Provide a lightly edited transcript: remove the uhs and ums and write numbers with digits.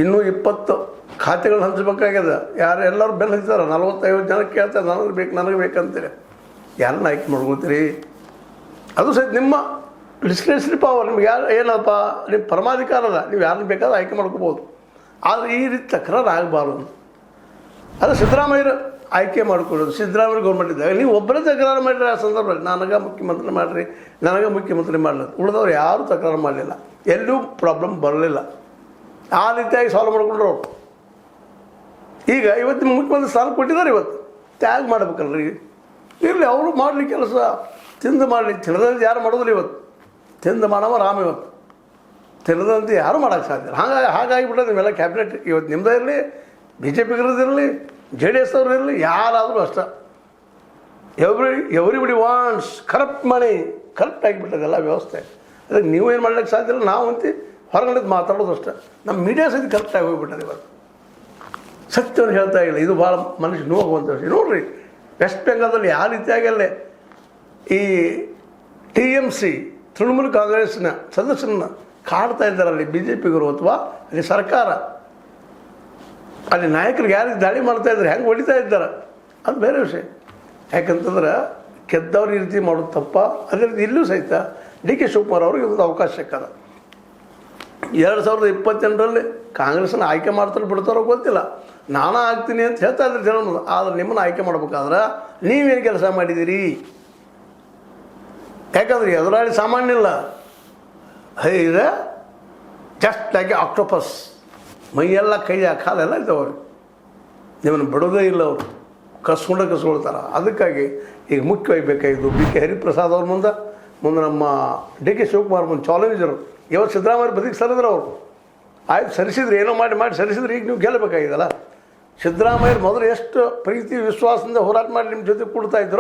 ಇನ್ನೂ 20 ಖಾತೆಗಳು ಹಂಚಬೇಕಾಗ್ಯದ. ಯಾರು ಎಲ್ಲರೂ ಬೆಲ್ಲ ಹಚ್ಚಿದಾರೆ, 40-50 ಜನ ಕೇಳ್ತಾರೆ ನನಗೆ ಬೇಕಂತೀರಿ. ಯಾರನ್ನ ಆಯ್ಕೆ ಮಾಡ್ಕೊತೀರಿ? ಅದು ಸಹಿತ ನಿಮ್ಮ ಡಿಸ್ಕ್ರಿಷನರಿ ಪವರ್. ನಿಮ್ಗೆ ಯಾರು ಏನಪ್ಪ ನಿಮ್ಮ ಪರಮಾಧಿಕಾರ ಅದ, ನೀವು ಯಾರನ್ನ ಬೇಕಾದ್ರೆ ಆಯ್ಕೆ ಮಾಡ್ಕೋಬೋದು. ಆದರೆ ಈ ರೀತಿ ತಕರಾರು ಆಗಬಾರ್ದು. ಅದು ಸಿದ್ದರಾಮಯ್ಯರು ಆಯ್ಕೆ ಮಾಡ್ಕೊಳ್ಳೋದು, ಸಿದ್ದರಾಮಯ್ಯ ಗೌರ್ಮೆಂಟ್ ಇದ್ದಾಗ ನೀವು ಒಬ್ಬರೇ ತಕರಾರು ಮಾಡಿರಿ. ಆ ಸಂದರ್ಭದಲ್ಲಿ ನನಗೆ ಮುಖ್ಯಮಂತ್ರಿ ಮಾಡಿರಿ, ನನಗೆ ಮುಖ್ಯಮಂತ್ರಿ ಮಾಡಲಿಲ್ಲ. ಉಳಿದವ್ರು ಯಾರೂ ತಕರಾರು ಮಾಡಲಿಲ್ಲ, ಎಲ್ಲೂ ಪ್ರಾಬ್ಲಮ್ ಬರಲಿಲ್ಲ. ಆ ರೀತಿಯಾಗಿ ಸಾಲ್ವ್ ಮಾಡ್ಕೊಂಡ್ರು ಅವರು. ಈಗ ಇವತ್ತು ಮುಖ್ಯಮಂತ್ರಿ ಸಾಲ ಕೊಟ್ಟಿದ್ದಾರೆ, ಇವತ್ತು ತ್ಯಾಗ ಮಾಡ್ಬೇಕಲ್ರಿ. ಇರಲಿ, ಅವರು ಮಾಡಲಿ ಕೆಲಸ, ತಿಂದು ಮಾಡಲಿ. ತಿಳಿದಂತೆ ಯಾರು ಮಾಡೋದಿಲ್ಲ. ಇವತ್ತು ತಿಂದು ಮಾಡವ ರಾಮ, ಇವತ್ತು ತಿಳಿದಂತೆ ಯಾರು ಮಾಡೋಕ್ಕೆ ಸಾಧ್ಯ ಇಲ್ಲ. ಹಾಗಾಗಿಬಿಟ್ಟರೆ ನೀವೆಲ್ಲ ಕ್ಯಾಬಿನೆಟ್ ಇವತ್ತು ನಿಮ್ಮದೇ ಇರಲಿ, ಬಿ ಜೆ ಪಿಗಿರೋದಿರಲಿ, ಜೆ ಡಿ ಎಸ್ ಅವ್ರು ಇರಲಿ, ಯಾರಾದರೂ ಅಷ್ಟೇ. Everybody wants corrupt money. Corrupt ಆಗಿಬಿಟ್ಟದೆಲ್ಲ ವ್ಯವಸ್ಥೆ. ಅದಕ್ಕೆ ನೀವು ಏನು ಮಾಡ್ಲಿಕ್ಕೆ ಸಾಧ್ಯ ಇಲ್ಲ. ನಾವು ಅಂತೀವಿ ಹೊರಗಡೆ ಮಾತಾಡೋದು ಅಷ್ಟೇ. ನಮ್ಮ ಮೀಡಿಯಾ ಸಹಿತ ಕರೆಕ್ಟಾಗಿ ಹೋಗ್ಬಿಟ್ಟದೆ ಇವತ್ತು. ಸತ್ಯವನ್ನು ಹೇಳ್ತಾ ಇಲ್ಲ. ಇದು ಭಾಳ ಮನುಷ್ಯ ನೋವುವಂಥ ವಿಷಯ. ನೋಡಿರಿ, ವೆಸ್ಟ್ ಬೆಂಗಾಲ್ದಲ್ಲಿ ಯಾವ ರೀತಿಯಾಗಲ್ಲೇ ಈ TMC ತೃಣಮೂಲ ಕಾಂಗ್ರೆಸ್ನ ಸದಸ್ಯರನ್ನ ಕಾಡ್ತಾ ಇದ್ದಾರೆ. ಅಲ್ಲಿ ಬಿ ಜೆ ಪಿಗರು ಅಥವಾ ಅಲ್ಲಿ ಸರ್ಕಾರ, ಅಲ್ಲಿ ನಾಯಕರಿಗೆ ಯಾರಿಗೆ ದಾಳಿ ಮಾಡ್ತಾಯಿದ್ದಾರೆ, ಹೆಂಗೆ ಹೊಡಿತಾ ಇದ್ದಾರೆ, ಅದು ಬೇರೆ ವಿಷಯ. ಯಾಕಂತಂದ್ರೆ ಗೆದ್ದವ್ರು ಈ ರೀತಿ ಮಾಡೋದು ತಪ್ಪ. ಅದೇ ರೀತಿ ಇಲ್ಲೂ ಸಹಿತ DK ಶಿವಕುಮಾರ್ ಅವ್ರಿಗೆ ಒಂದು ಅವಕಾಶ ಸಿಕ್ಕದ. 2028ರಲ್ಲಿ ಕಾಂಗ್ರೆಸ್ನ ಆಯ್ಕೆ ಮಾಡ್ತಾರೆ ಬಿಡ್ತಾರೋ ಗೊತ್ತಿಲ್ಲ. ನಾನು ಆಗ್ತೀನಿ ಅಂತ ಹೇಳ್ತಾ ಇದ್ರೆ ಜನ. ಆದರೆ ನಿಮ್ಮನ್ನು ಆಯ್ಕೆ ಮಾಡ್ಬೇಕಾದ್ರೆ ನೀವೇನು ಕೆಲಸ ಮಾಡಿದ್ದೀರಿ? ಯಾಕಂದ್ರೆ ಎದುರಾಳಿ ಸಾಮಾನ್ಯ ಇಲ್ಲ. ಇದೆ ಜಸ್ಟ್ ಲೈಕ್ ಆಕ್ಟೋಪಸ್. ಮೈಯೆಲ್ಲ ಕೈ ಕಾಲೆಲ್ಲ ಇದ್ದಾವೆ. ನಿಮ್ಮನ್ನು ಬಿಡೋದೇ ಇಲ್ಲ. ಅವರು ಕಸ್ಕೊಳ್ತಾರೆ. ಅದಕ್ಕಾಗಿ ಈಗ ಮುಖ್ಯವಾಗಿ ಬೇಕಾಗಿದ್ದು BK ಹರಿಪ್ರಸಾದ್ ಅವ್ರ ಮುಂದೆ ನಮ್ಮ DK ಶಿವಕುಮಾರ್ ಮುಂದೆ ಚಾಲೆಂಜರು. ಇವತ್ತು ಸಿದ್ದರಾಮಯ್ಯ ಬದುಕಿ ಸರಿದ್ರು ಅವರು. ಆಯ್ತು, ಸರಿಸಿದ್ರೆ ಏನೋ ಮಾಡಿ ಸರಿಸಿದ್ರೆ ಈಗ ನೀವು ಗೆಲ್ಲಬೇಕಾಗಿದ್ದಲ್ಲ. ಸಿದ್ದರಾಮಯ್ಯ ಮೊದಲು ಎಷ್ಟು ಪ್ರೀತಿ ವಿಶ್ವಾಸದಿಂದ ಹೋರಾಟ ಮಾಡಿ ನಿಮ್ಮ ಜೊತೆ ಕೊಡ್ತಾ ಇದ್ರು.